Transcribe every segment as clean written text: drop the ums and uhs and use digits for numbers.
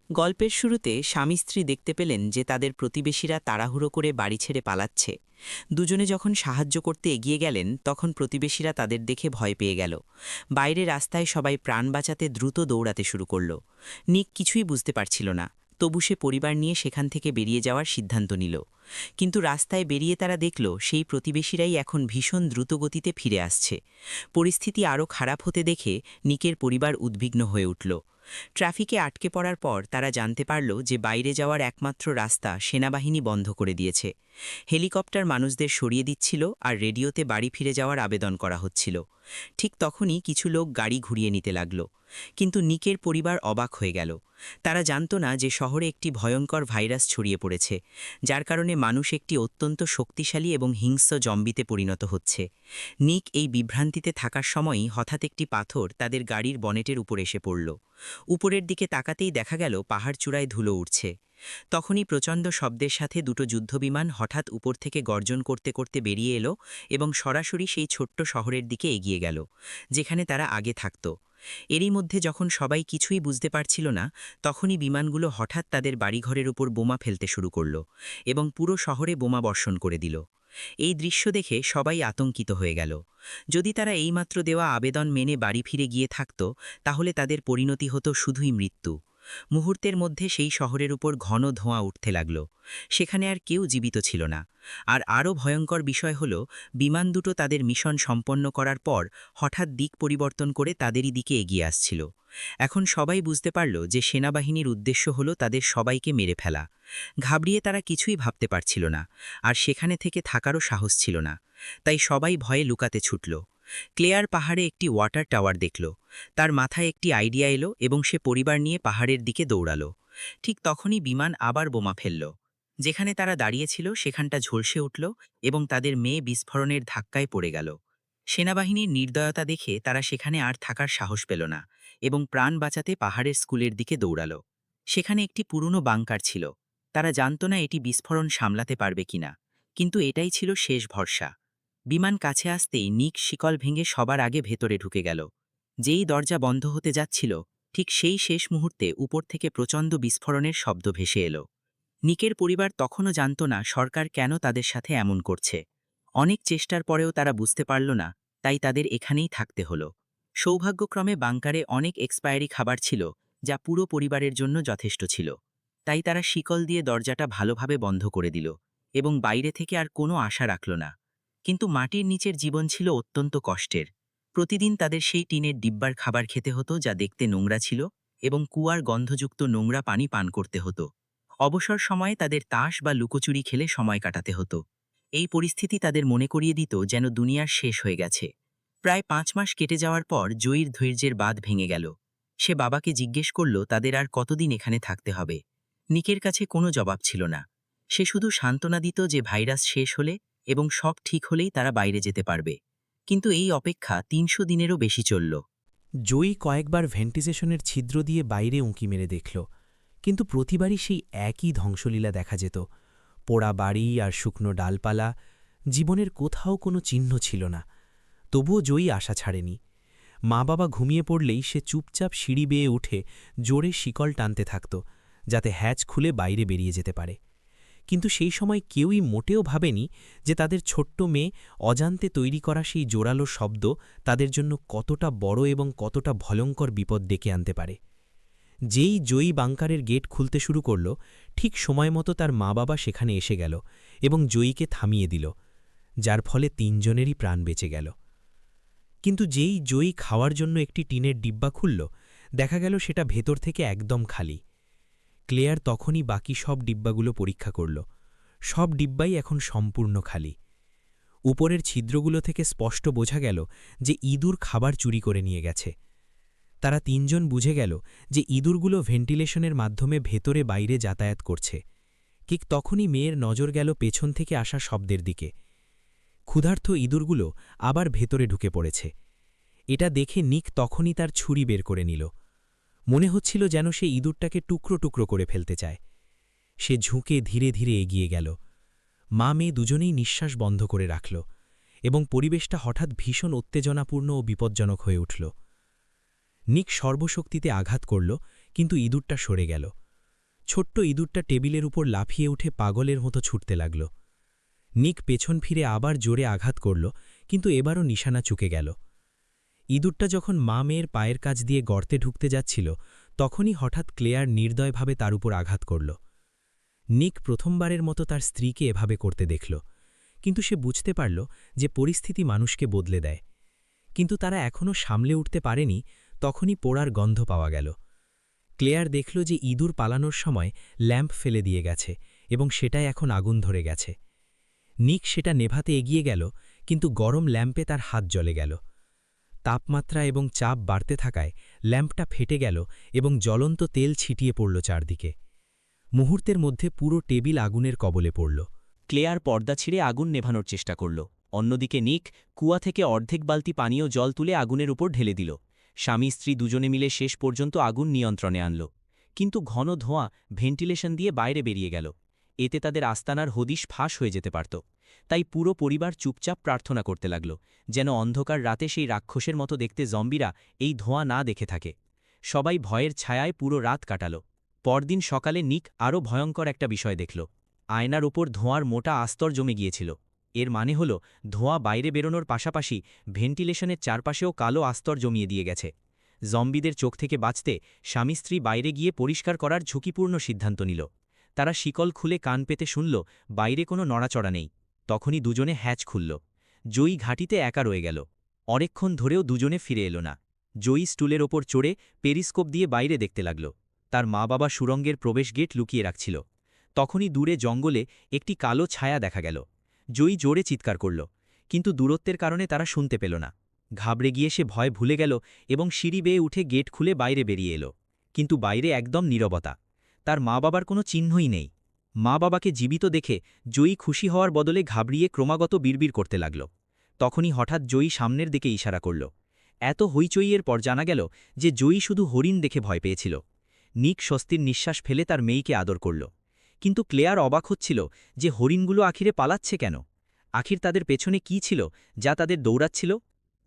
গল্পের শুরুতে স্বামী স্ত্রী দেখতে পেলেন যে তাদের প্রতিবেশীরা তাড়াহুড়ো করে বাড়ি ছেড়ে পালাচ্ছে। দুজনে যখন সাহায্য করতে এগিয়ে গেলেন তখন প্রতিবেশীরা তাদের দেখে ভয় পেয়ে গেল। বাইরে রাস্তায় সবাই প্রাণ বাঁচাতে দ্রুত দৌড়াতে শুরু করল। নিক কিছুই বুঝতে পারছিল না, তবু সে পরিবার নিয়ে সেখান থেকে বেরিয়ে যাওয়ার সিদ্ধান্ত নিল। কিন্তু রাস্তায় বেরিয়ে তারা দেখল সেই প্রতিবেশীরাই এখন ভীষণ দ্রুতগতিতে ফিরে আসছে। পরিস্থিতি আরও খারাপ হতে দেখে নিকের পরিবার উদ্বিগ্ন হয়ে উঠল। ট্রাফিকে আটকে পড়ার পর তারা জানতে পারল যে বাইরে যাওয়ার একমাত্র রাস্তা সেনাবাহিনী বন্ধ করে দিয়েছে। হেলিকপ্টার মানুষদের সরিয়ে দিচ্ছিল আর রেডিওতে বাড়ি ফিরে যাওয়ার আবেদন করা হচ্ছিল। ঠিক তখনই কিছু লোক গাড়ি ঘুরিয়ে নিতে লাগল। কিন্তু নিকের পরিবার অবাক হয়ে গেল। তারা জানত না যে শহরে একটি ভয়ঙ্কর ভাইরাস ছড়িয়ে পড়েছে, যার কারণে মানুষ একটি অত্যন্ত শক্তিশালী এবং হিংস্র জম্বিতে পরিণত হচ্ছে। নিক এই বিভ্রান্তিতে থাকার সময়ই হঠাৎ একটি পাথর তাদের গাড়ির বনেটের উপর এসে পড়ল। উপরের দিকে তাকাতেই দেখা গেল পাহাড় চূড়ায় ধুলো উঠছে। তখনই প্রচণ্ড শব্দের সাথে দুটো যুদ্ধবিমান হঠাৎ উপর থেকে গর্জন করতে করতে বেরিয়ে এলো এবং সরাসরি সেই ছোট্ট শহরের দিকে এগিয়ে গেল, যেখানে তারা আগে থাকত। এরই মধ্যে যখন সবাই কিছুই বুঝতে পারছিল না, তখনই বিমানগুলো হঠাৎ তাদের বাড়িঘরের উপর বোমা ফেলতে শুরু করল এবং পুরো শহরে বোমা বর্ষণ করে দিল। এই দৃশ্য দেখে সবাই আতঙ্কিত হয়ে গেল। যদি তারা এইমাত্র দেওয়া আবেদন মেনে বাড়ি ফিরে গিয়ে থাকত, তাহলে তাদের পরিণতি হতো শুধুই মৃত্যু। মুহূর্তের মধ্যে সেই শহরের উপর ঘন ধোঁয়া উঠতে লাগল। সেখানে আর কেউ জীবিত ছিল না। আর আরও ভয়ঙ্কর বিষয় হল, বিমান দুটো তাদের মিশন সম্পন্ন করার পর হঠাৎ দিক পরিবর্তন করে তাদেরই দিকে এগিয়ে আসছিল। এখন সবাই বুঝতে পারল যে সেনাবাহিনীর উদ্দেশ্য হল তাদের সবাইকে মেরে ফেলা। ঘাবড়িয়ে তারা কিছুই ভাবতে পারছিল না, আর সেখানে থেকে থাকারও সাহস ছিল না। তাই সবাই ভয়ে লুকাতে ছুটল। ক্লেয়ার পাহাড়ে একটি ওয়াটার টাওয়ার দেখল। তার মাথায় একটি আইডিয়া এলো এবং সে পরিবার নিয়ে পাহাড়ের দিকে দৌড়াল। ঠিক তখনই বিমান আবার বোমা ফেলল। যেখানে তারা দাঁড়িয়েছিল সেখানটা ঝলসে উঠল এবং তাদের মেয়ে বিস্ফোরণের ধাক্কায় পড়ে গেল। সেনাবাহিনীর নির্দয়তা দেখে তারা সেখানে আর থাকার সাহস পেল না এবং প্রাণ বাঁচাতে পাহাড়ের স্কুলের দিকে দৌড়াল। সেখানে একটি পুরনো বাংকার ছিল। তারা জানত না এটি বিস্ফোরণ সামলাতে পারবে কিনা, কিন্তু এটাই ছিল শেষ ভরসা। বিমান কাছে আসতেই নিক শিকল ভেঙে সবার আগে ভেতরে ঢুকে গেল। যেই দরজা বন্ধ হতে যাচ্ছিল, ঠিক সেই শেষ মুহূর্তে উপর থেকে প্রচণ্ড বিস্ফোরণের শব্দ ভেসে এলো। নিকের পরিবার তখনও জানত না সরকার কেন তাদের সাথে এমন করছে। অনেক চেষ্টার পরেও তারা বুঝতে পারল না, তাই তাদের এখানেই থাকতে হলো। সৌভাগ্যক্রমে বাংকারে অনেক এক্সপায়ারি খাবার ছিল, যা পুরো পরিবারের জন্য যথেষ্ট ছিল। তাই তারা শিকল দিয়ে দরজাটা ভালোভাবে বন্ধ করে দিল এবং বাইরে থেকে আর কোনো আশা রাখল না। কিন্তু মাটির নিচের জীবন ছিল অত্যন্ত কষ্টের। প্রতিদিন তাদের সেই টিনের ডিব্বার খাবার খেতে হতো, যা দেখতে নোংরা ছিল, এবং কুয়ার গন্ধযুক্ত নোংরা পানি পান করতে হতো। অবসর সময়ে তাদের তাস বা লুকোচুরি খেলে সময় কাটাতে হতো। এই পরিস্থিতি তাদের মনে করিয়ে দিত যেন দুনিয়ার শেষ হয়ে গেছে। প্রায় 5 মাস কেটে যাওয়ার পর জয়ীর ধৈর্যের বাঁধ ভেঙে গেল। সে বাবাকে জিজ্ঞেস করল তাদের আর কতদিন এখানে থাকতে হবে। নিকের কাছে কোনো জবাব ছিল না। সে শুধু সান্ত্বনা দিত যে ভাইরাস শেষ হলে এবং সব ঠিক হলেই তারা বাইরে যেতে পারবে। কিন্তু এই অপেক্ষা 300 দিনেরও বেশি চলল। জয়ী কয়েকবার ভেন্টিলেশনের ছিদ্র দিয়ে বাইরে উঁকি মেরে দেখল, কিন্তু প্রতিবারই সেই একই ধ্বংসলীলা দেখা যেত। পোড়া বাড়ি আর শুকনো ডালপালা, জীবনের কোথাও কোনো চিহ্ন ছিল না। তবুও জয়ী আশা ছাড়েনি। মা বাবা ঘুমিয়ে পড়লেই সে চুপচাপ সিঁড়ি বেয়ে উঠে জোরে শিকল টানতে থাকত, যাতে হ্যাচ খুলে বাইরে বেরিয়ে যেতে পারে। কিন্তু সেই সময় কেউই মোটেও ভাবেনি যে তাদের ছোট্ট মেয়ে অজান্তে তৈরি করা সেই জোরালো শব্দ তাদের জন্য কতটা বড় এবং কতটা ভয়ঙ্কর বিপদ ডেকে আনতে পারে। যেই জয়ী বাংকারের গেট খুলতে শুরু করল, ঠিক সময় মতো তার মা বাবা সেখানে এসে গেল এবং জয়ীকে থামিয়ে দিল, যার ফলে 3 জনেরই প্রাণ বেঁচে গেল। কিন্তু যেই জয়ী খাওয়ার জন্য একটি টিনের ডিব্বা খুলল, দেখা গেল সেটা ভেতর থেকে একদম খালি। ক্লেয়ার তখনই বাকি সব ডিব্বাগুলো পরীক্ষা করল। সব ডিব্বাই এখন সম্পূর্ণ খালি। উপরের ছিদ্রগুলো থেকে স্পষ্ট বোঝা গেল যে ইঁদুর খাবার চুরি করে নিয়ে গেছে। তারা 3 জন বুঝে গেল যে ইঁদুরগুলো ভেন্টিলেশনের মাধ্যমে ভেতরে বাইরে যাতায়াত করছে। ঠিক তখনই মেয়ের নজর গেল পেছন থেকে আসা শব্দের দিকে। ক্ষুধার্ত ইঁদুরগুলো আবার ভেতরে ঢুকে পড়েছে। এটা দেখে নিক তখনই তার ছুরি বের করে নিল। মনে হচ্ছিল যেন সে ইঁদুরটাকে টুকরো টুকরো করে ফেলতে চায়। সে ঝুঁকে ধীরে ধীরে এগিয়ে গেল। মা মেয়ে দুজনেই নিঃশ্বাস বন্ধ করে রাখল এবং পরিবেশটা হঠাৎ ভীষণ উত্তেজনাপূর্ণ ও বিপজ্জনক হয়ে উঠল। নিক সর্বশক্তিতে আঘাত করল, কিন্তু ইঁদুরটা সরে গেল। ছোট্ট ইঁদুরটা টেবিলের উপর লাফিয়ে উঠে পাগলের মতো ছুটতে লাগল। নিক পেছন ফিরে আবার জোরে আঘাত করল, কিন্তু এবারও নিশানা চুকে গেল। ইঁদুরটা যখন মা মেয়ের পায়ের কাছ দিয়ে গর্তে ঢুকতে যাচ্ছিল, তখনই হঠাৎ ক্লেয়ার নির্দয়ভাবে তার উপর আঘাত করল। নিক প্রথমবারের মতো তার স্ত্রীকে এভাবে করতে দেখল, কিন্তু সে বুঝতে পারল যে পরিস্থিতি মানুষকে বদলে দেয়। কিন্তু তারা এখনও সামলে উঠতে পারেনি, তখনই পোড়ার গন্ধ পাওয়া গেল। ক্লেয়ার দেখল যে ইঁদুর পালানোর সময় ল্যাম্প ফেলে দিয়ে গেছে এবং সেটাই এখন আগুন ধরে গেছে। নিক সেটা নেভাতে এগিয়ে গেল, কিন্তু গরম ল্যাম্পে তার হাত জ্বলে গেল। তাপমাত্রা এবং চাপ বাড়তে থাকায় ল্যাম্পটা ফেটে গেল এবং জ্বলন্ত তেল ছিটিয়ে পড়ল চারদিকে। মুহূর্তের মধ্যে পুরো টেবিল আগুনের কবলে পড়ল। ক্লেয়ার পর্দা ছিঁড়ে আগুন নেভানোর চেষ্টা করল। অন্যদিকে নিক কুয়া থেকে অর্ধেক বালতি পানীয় জল তুলে আগুনের উপর ঢেলে দিল। স্বামী স্ত্রী দুজনে মিলে শেষ পর্যন্ত আগুন নিয়ন্ত্রণে আনল, কিন্তু ঘন ধোঁয়া ভেন্টিলেশন দিয়ে বাইরে বেরিয়ে গেল। এতে তাদের আস্তানার হদিশ ফাঁস হয়ে যেতে পারত। তাই পুরো পরিবার চুপচাপ প্রার্থনা করতে লাগল, যেন অন্ধকার রাতে সেই রাক্ষসের মতো দেখতে জম্বিরা এই ধোঁয়া না দেখে থাকে। সবাই ভয়ের ছায়ায় পুরো রাত কাটাল। পরদিন সকালে নিক আরও ভয়ঙ্কর একটা বিষয় দেখল। আয়নার ওপর ধোঁয়ার মোটা আস্তর জমে গিয়েছিল। এর মানে হল ধোঁয়া বাইরে বেরোনোর পাশাপাশি ভেন্টিলেশনের চারপাশেও কালো আস্তর জমিয়ে দিয়ে গেছে। জম্বিদের চোখ থেকে বাঁচতে স্বামী স্ত্রী বাইরে গিয়ে পরিষ্কার করার ঝুঁকিপূর্ণ সিদ্ধান্ত নিল। তারা শিকল খুলে কান পেতে শুনল বাইরে কোনো নড়াচড়া নেই। তখনই দুজনে হ্যাচ খুলল। জয়ী ঘাটিতে একা রয়ে গেল। অনেকক্ষণ ধরেও দুজনে ফিরে এলো না। জয়ী স্টুলের ওপর চড়ে পেরিস্কোপ দিয়ে বাইরে দেখতে লাগল। তার মা বাবা সুড়ঙ্গের প্রবেশ গেট লুকিয়ে রাখছিল। তখনই দূরে জঙ্গলে একটি কালো ছায়া দেখা গেল। জয়ী জোরে চিৎকার করল, কিন্তু দূরত্বের কারণে তারা শুনতে পেল না। ঘাবড়ে গিয়ে সে ভয় ভুলে গেল এবং সিঁড়ি বেয়ে উঠে গেট খুলে বাইরে বেরিয়ে এলো। কিন্তু বাইরে একদম নীরবতা। তার মা বাবার কোনো চিহ্নই নেই। মা বাবাকে জীবিত দেখে জয়ী খুশি হওয়ার বদলে ঘাবড়িয়ে ক্রমাগত বিড়বিড় করতে লাগল। তখনই হঠাৎ জয়ী সামনের দিকে ইশারা করল। এত হইচইয়ের পর জানা গেল যে জয়ী শুধু হরিণ দেখে ভয় পেয়েছিল। নিক স্বস্তির নিঃশ্বাস ফেলে তার মেয়েকে আদর করল। কিন্তু ক্লেয়ার অবাক হচ্ছিল যে হরিণগুলো আখিরে পালাচ্ছে কেন। আখির তাদের পেছনে কি ছিল যা তাদের দৌড়াচ্ছিল?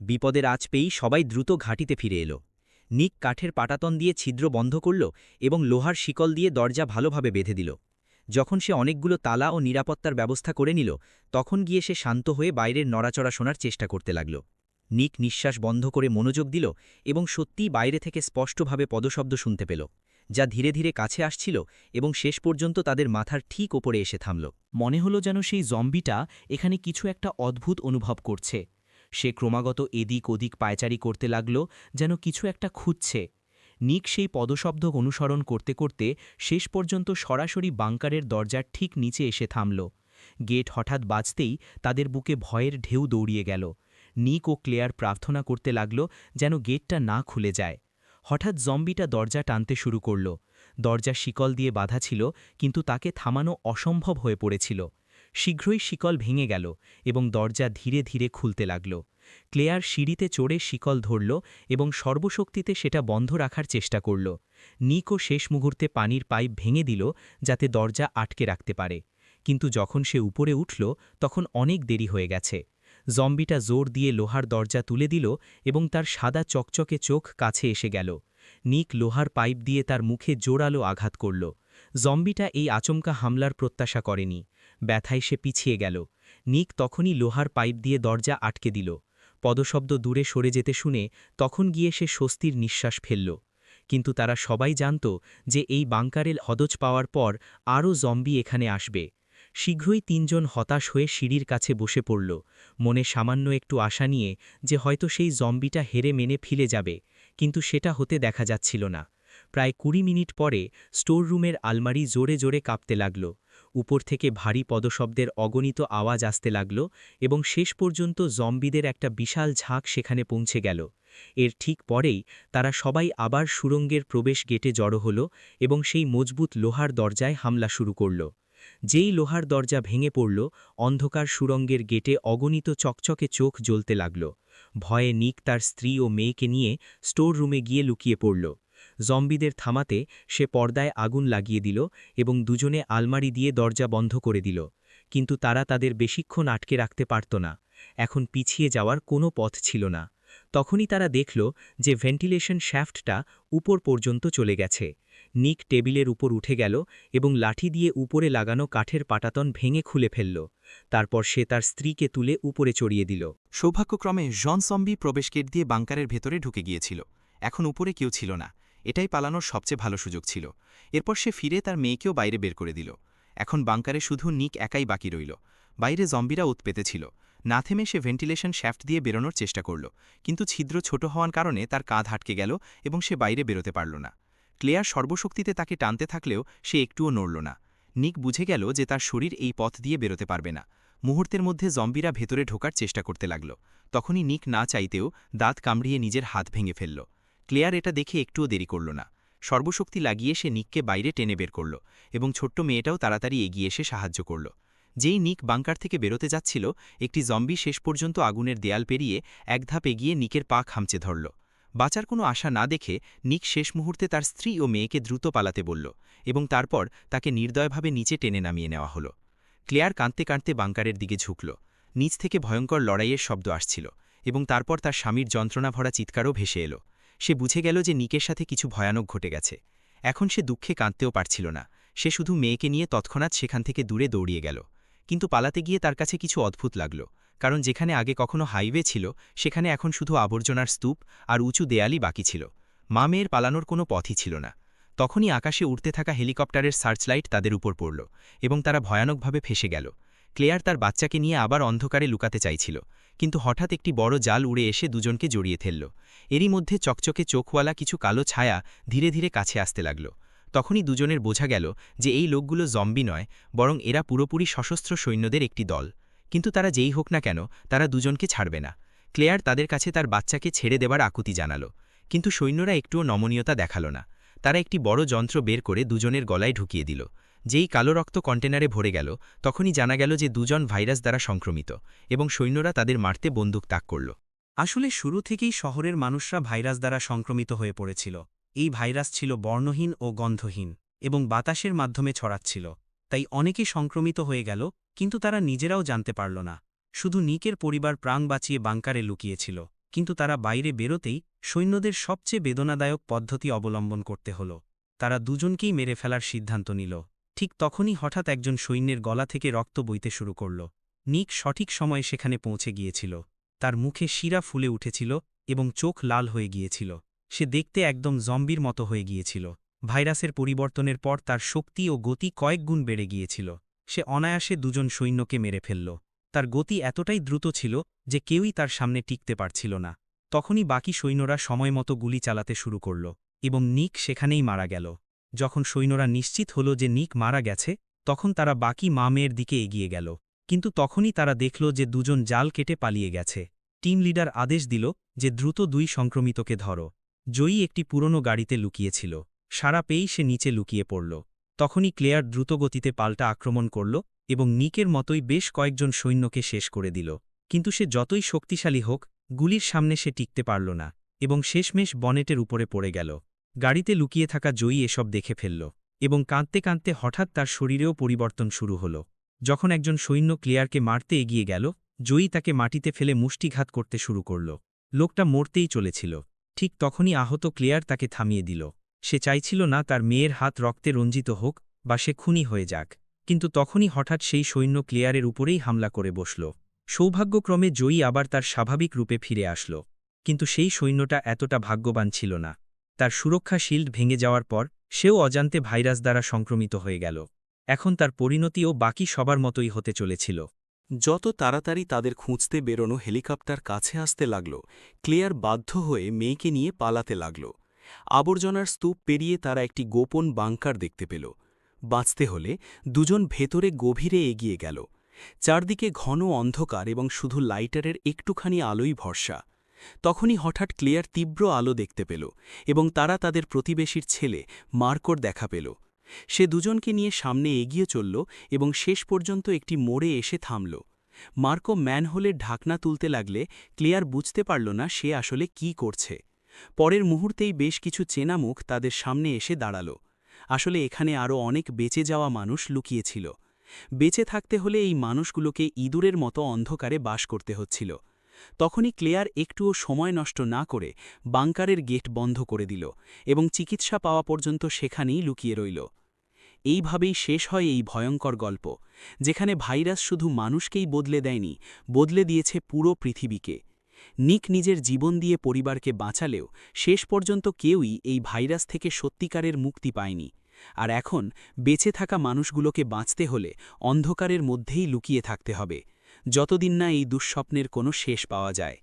বিপদের আঁচ পেয়েই সবাই দ্রুত ঘাটিতে ফিরে এলো। নিক কাঠের পাটাতন দিয়ে ছিদ্র বন্ধ করল এবং লোহার শিকল দিয়ে দরজা ভালোভাবে বেঁধে দিল। যখন সে অনেকগুলো তালা ও নিরাপত্তার ব্যবস্থা করে নিল, তখন গিয়ে সে শান্ত হয়ে বাইরের নড়াচড়া শোনার চেষ্টা করতে লাগল। নিক নিঃশ্বাস বন্ধ করে মনোযোগ দিল এবং সত্যিই বাইরে থেকে স্পষ্টভাবে পদশব্দ শুনতে পেল, যা ধীরে ধীরে কাছে আসছিল এবং শেষ পর্যন্ত তাদের মাথার ঠিক ওপরে এসে থামল। মনে হলো যেন সেই জম্বিটা এখানে কিছু একটা অদ্ভুত অনুভব করছে। সে ক্রমাগত এদিক ওদিক পায়চারি করতে লাগল, যেন কিছু একটা খুঁজছে। নিক সেই পদশব্দ অনুসরণ করতে করতে শেষ পর্যন্ত সরাসরি বাংকারের দরজার ঠিক নিচে এসে থামল। গেট হঠাৎ বাজতেই তাদের বুকে ভয়ের ঢেউ দৌড়িয়ে গেল। নিক ও ক্লেয়ার প্রার্থনা করতে লাগল যেন গেটটা না খুলে যায়। হঠাৎ জম্বিটা দরজা টানতে শুরু করল। দরজা শিকল দিয়ে বাঁধা ছিল, কিন্তু তাকে থামানো অসম্ভব হয়ে পড়েছিল। শীঘ্রই শিকল ভেঙে গেল এবং দরজা ধীরে ধীরে খুলতে লাগল। ক্লেয়ার সিঁড়িতে চড়ে শিকল ধরল এবং সর্বশক্তিতে সেটা বন্ধ রাখার চেষ্টা করল। নিকও শেষ মুহূর্তে পানির পাইপ ভেঙে দিল যাতে দরজা আটকে রাখতে পারে। কিন্তু যখন সে উপরে উঠল, তখন অনেক দেরি হয়ে গেছে। জম্বিটা জোর দিয়ে লোহার দরজা তুলে দিল এবং তার সাদা চকচকে চোখ কাছে এসে গেল। নিক লোহার পাইপ দিয়ে তার মুখে জোরালো আঘাত করল। জম্বিটা এই আচমকা হামলার প্রত্যাশা করেনি। ব্যথায় সে পিছিয়ে গেল। নিক তখনই লোহার পাইপ দিয়ে দরজা আটকে দিল। পদশব্দ দূরে সরে যেতে শুনে তখন গিয়ে সে স্বস্তির নিঃশ্বাস ফেলল। কিন্তু তারা সবাই জানত যে এই বাংকারের হদজ পাওয়ার পর আরও জম্বি এখানে আসবে। শীঘ্রই তিনজন হতাশ হয়ে সিঁড়ির কাছে বসে পড়ল, মনে সামান্য একটু আশা নিয়ে যে হয়তো সেই জম্বিটা হেরে মেনে ফিরে যাবে, কিন্তু সেটা হতে দেখা যাচ্ছিল না। প্রায় ২০ মিনিট পরে স্টোর রুমের আলমারি জোরে জোরে কাঁপতে লাগল। উপর থেকে ভারী পদশব্দের অগণিত আওয়াজ আসতে লাগল এবং শেষ পর্যন্ত জম্বিদের একটা বিশাল ঝাঁক সেখানে পৌঁছে গেল। এর ঠিক পরেই তারা সবাই আবার সুড়ঙ্গের প্রবেশ গেটে জড়ো হল এবং সেই মজবুত লোহার দরজায় হামলা শুরু করল। যেই লোহার দরজা ভেঙে পড়ল, অন্ধকার সুড়ঙ্গের গেটে অগণিত চকচকে চোখ জ্বলতে লাগল। ভয়ে নিক তার স্ত্রী ও মেয়েকে নিয়ে স্টোর রুমে গিয়ে লুকিয়ে পড়ল। জম্বিদের থামাতে সে পর্দায় আগুন লাগিয়ে দিল এবং দুজনে আলমারি দিয়ে দরজা বন্ধ করে দিল। কিন্তু তারা তাদের বেশিক্ষণ আটকে রাখতে পারত না। এখন পিছিয়ে যাওয়ার কোনো পথ ছিল না। তখনই তারা দেখল যে ভেন্টিলেশন শ্যাফটটা উপর পর্যন্ত চলে গেছে। নিক টেবিলের উপর উঠে গেল এবং লাঠি দিয়ে উপরে লাগানো কাঠের পাটাতন ভেঙে খুলে ফেলল। তারপর সে তার স্ত্রীকে তুলে উপরে চড়িয়ে দিল। সৌভাগ্যক্রমে জন জম্বি প্রবেশ গেট দিয়ে বাংকারের ভেতরে ঢুকে গিয়েছিল। এখন উপরে কেউ ছিল না। এটাই পালানোর সবচেয়ে ভালো সুযোগ ছিল। এরপর সে ফিরে তার মেয়েকেও বাইরে বের করে দিল। এখন বাংকারে শুধু নিক একাই বাকি রইল। বাইরে জম্বিরা উৎপেতে ছিল। না থেমে সে ভেন্টিলেশন শ্যাফট দিয়ে বেরোনোর চেষ্টা করল, কিন্তু ছিদ্র ছোট হওয়ার কারণে তার কাঁধ আটকে গেল এবং সে বাইরে বেরোতে পারল না। ক্লেয়ার সর্বশক্তিতে তাকে টানতে থাকলেও সে একটুও নড়ল না। নিক বুঝে গেল যে তার শরীর এই পথ দিয়ে বেরোতে পারবে না। মুহূর্তের মধ্যে জম্বিরা ভেতরে ঢোকার চেষ্টা করতে লাগল। তখনই নিক না চাইতেও দাঁত কামড়িয়ে নিজের হাত ভেঙে ফেলল। ক্লেয়ার এটা দেখে একটুও দেরি করল না। সর্বশক্তি লাগিয়ে সে নিককে বাইরে টেনে বের করল এবং ছোট্ট মেয়েটাও তাড়াতাড়ি এগিয়ে এসে সাহায্য করল। যেই নিক বাংকার থেকে বেরোতে যাচ্ছিল, একটি জম্বি শেষ পর্যন্ত আগুনের দেয়াল পেরিয়ে এক ধাপ এগিয়ে নিকের পা খামচে ধরল। বাঁচার কোনো আশা না দেখে নিক শেষ মুহূর্তে তার স্ত্রী ও মেয়েকে দ্রুত পালাতে বলল এবং তারপর তাকে নির্দয়ভাবে নিচে টেনে নামিয়ে নেওয়া হলো। ক্লেয়ার কাঁদতে কাঁদতে বাংকারের দিকে ঝুঁকল। নিচ থেকে ভয়ঙ্কর লড়াইয়ের শব্দ আসছিল এবং তারপর তার স্বামীর যন্ত্রণা ভরা চিৎকারও ভেসে এলো। সে বুঝে গেল যে নিকের সাথে কিছু ভয়ানক ঘটে গেছে। এখন সে দুঃখে কাঁদতেও পারছিল না। সে শুধু মেয়েকে নিয়ে তৎক্ষণাৎ সেখান থেকে দূরে দৌড়িয়ে গেল। কিন্তু পালাতে গিয়ে তার কাছে কিছু অদ্ভুত লাগল, কারণ যেখানে আগে কখনো হাইওয়ে ছিল সেখানে এখন শুধু আবর্জনার স্তূপ আর উঁচু দেয়ালই বাকি ছিল। মা মেয়ের পালানোর কোনো পথই ছিল না। তখনই আকাশে উড়তে থাকা হেলিকপ্টারের সার্চলাইট তাদের উপর পড়ল এবং তারা ভয়ানকভাবে ফেসে গেল। ক্লেয়ার তার বাচ্চাকে নিয়ে আবার অন্ধকারে লুকাতে চাইছিল, কিন্তু হঠাৎ একটি বড় জাল উড়ে এসে দুজনকে জড়িয়ে ফেলল। এরই মধ্যে চকচকে চোখওয়ালা কিছু কালো ছায়া ধীরে ধীরে কাছে আসতে লাগল। তখনই দুজনের বোঝা গেল যে এই লোকগুলো জম্বি নয়, বরং এরা পুরোপুরি সশস্ত্র সৈন্যদের একটি দল। কিন্তু তারা যেই হোক না কেন, তারা দুজনকে ছাড়বে না। ক্লেয়ার তাদের কাছে তার বাচ্চাকে ছেড়ে দেবার আকুতি জানাল, কিন্তু সৈন্যরা একটুও নমনীয়তা দেখাল না। তারা একটি বড় যন্ত্র বের করে দুজনের গলায় ঢুকিয়ে দিল। যেই কালো রক্ত কন্টেনারে ভরে গেল, তখনই জানা গেল যে দুজন ভাইরাস দ্বারা সংক্রমিত এবং সৈন্যরা তাদের মারতে বন্দুক তাক করল। আসলে শুরু থেকেই শহরের মানুষরা ভাইরাস দ্বারা সংক্রমিত হয়ে পড়েছিল। এই ভাইরাস ছিল বর্ণহীন ও গন্ধহীন এবং বাতাসের মাধ্যমে ছড়াচ্ছিল। তাই অনেকে সংক্রমিত হয়ে গেল, কিন্তু তারা নিজেরাও জানতে পারল না। শুধু নিকের পরিবার প্রাণ বাঁচিয়ে বাংকারে লুকিয়েছিল, কিন্তু তারা বাইরে বেরোতেই সৈন্যদের সবচেয়ে বেদনাদায়ক পদ্ধতি অবলম্বন করতে হল। তারা দুজনকেই মেরে ফেলার সিদ্ধান্ত নিল। ঠিক তখনই হঠাৎ একজন সৈন্যের গলা থেকে রক্ত বইতে শুরু করল। নিক সঠিক সময়ে সেখানে পৌঁছে গিয়েছিল। তার মুখে শিরা ফুলে উঠেছিল এবং চোখ লাল হয়ে গিয়েছিল। সে দেখতে একদম জম্বির মতো হয়ে গিয়েছিল। ভাইরাসের পরিবর্তনের পর তার শক্তি ও গতি কয়েক গুণ বেড়ে গিয়েছিল। সে অনায়াসে দুজন সৈন্যকে মেরে ফেলল। তার গতি এতটাই দ্রুত ছিল যে কেউই তার সামনে টিকতে পারছিল না। তখনই বাকি সৈন্যরা সময়মতো গুলি চালাতে শুরু করল এবং নিক সেখানেই মারা গেল। যখন সৈন্যরা নিশ্চিত হল যে নিক মারা গেছে, তখন তারা বাকি মা মেয়ের দিকে এগিয়ে গেল। কিন্তু তখনই তারা দেখল যে দুজন জাল কেটে পালিয়ে গেছে। টিম লিডার আদেশ দিল যে দ্রুত দুই সংক্রমিতকে ধরো। জয়ী একটি পুরনো গাড়িতে লুকিয়েছিল। সারা পেয়েই সে নিচে লুকিয়ে পড়ল। তখনই ক্লেয়ার দ্রুতগতিতে পাল্টা আক্রমণ করল এবং নিকের মতোই বেশ কয়েকজন সৈন্যকে শেষ করে দিল। কিন্তু সে যতই শক্তিশালী হোক, গুলির সামনে সে টিকতে পারল না এবং শেষমেশ বনেটের উপরে পড়ে গেল। গাড়িতে লুকিয়ে থাকা জয়ী এসব দেখে ফেলল এবং কাঁদতে কাঁদতে হঠাৎ তার শরীরেও পরিবর্তন শুরু হল। যখন একজন সৈন্য ক্লেয়ারকে মারতে এগিয়ে গেল, জয়ী তাকে মাটিতে ফেলে মুষ্টিঘাত করতে শুরু করল। লোকটা মরতেই চলেছিল। ঠিক তখনই আহত ক্লেয়ার তাকে থামিয়ে দিল। সে চাইছিল না তার মেয়ের হাত রক্তে রঞ্জিত হোক বা সে খুনি হয়ে যাক। কিন্তু তখনই হঠাৎ সেই সৈন্য ক্লেয়ারের উপরেই হামলা করে বসল। সৌভাগ্যক্রমে জয়ী আবার তার স্বাভাবিক রূপে ফিরে আসল। কিন্তু সেই সৈন্যটা এতটা ভাগ্যবান ছিল না। তার সুরক্ষা শিল্ড ভেঙে যাওয়ার পর সেও অজান্তে ভাইরাস দ্বারা সংক্রমিত হয়ে গেল। এখন তার পরিণতিও বাকি সবার মতোই হতে চলেছিল। যত তাড়াতাড়ি তাদের খুঁজতে বেরোনো হেলিকপ্টার কাছে আসতে লাগল, ক্লেয়ার বাধ্য হয়ে মেয়েকে নিয়ে পালাতে লাগল। আবর্জনার স্তূপ পেরিয়ে তারা একটি গোপন বাংকার দেখতে পেল। বাঁচতে হলে দুজন ভেতরে গভীরে এগিয়ে গেল। চারদিকে ঘন অন্ধকার এবং শুধু লাইটারের একটুখানি আলোই ভরসা। তখনই হঠাৎ ক্লেয়ার তীব্র আলো দেখতে পেল এবং তারা তাদের প্রতিবেশীর ছেলে মার্কোর দেখা পেল। সে দুজনকে নিয়ে সামনে এগিয়ে চলল এবং শেষ পর্যন্ত একটি মোড়ে এসে থামল। মার্কো ম্যানহোলের ঢাকনা তুলতে লাগলে ক্লেয়ার বুঝতে পারল না সে আসলে কি করছে। পরের মুহূর্তেই বেশ কিছু চেনা মুখ তাদের সামনে এসে দাঁড়াল। আসলে এখানে আরও অনেক বেঁচে যাওয়া মানুষ লুকিয়েছিল। বেঁচে থাকতে হলে এই মানুষগুলোকে ইঁদুরের মতো অন্ধকারে বাস করতে হচ্ছিল। তখনই ক্লেয়ার একটুও সময় নষ্ট না করে বাংকারের গেট বন্ধ করে দিল এবং চিকিৎসা পাওয়া পর্যন্ত সেখানেই লুকিয়ে রইল। এইভাবেই শেষ হয় এই ভয়ঙ্কর গল্প, যেখানে ভাইরাস শুধু মানুষকেই বদলে দেয়নি, বদলে দিয়েছে পুরো পৃথিবীকে। নিক নিজের জীবন দিয়ে পরিবারকে বাঁচালেও শেষ পর্যন্ত কেউই এই ভাইরাস থেকে সত্যিকারের মুক্তি পায়নি। আর এখন বেঁচে থাকা মানুষগুলোকে বাঁচতে হলে অন্ধকারের মধ্যেই লুকিয়ে থাকতে হবে, যতদিন না এই দুঃস্বপ্নের কোনো শেষ পাওয়া যায়।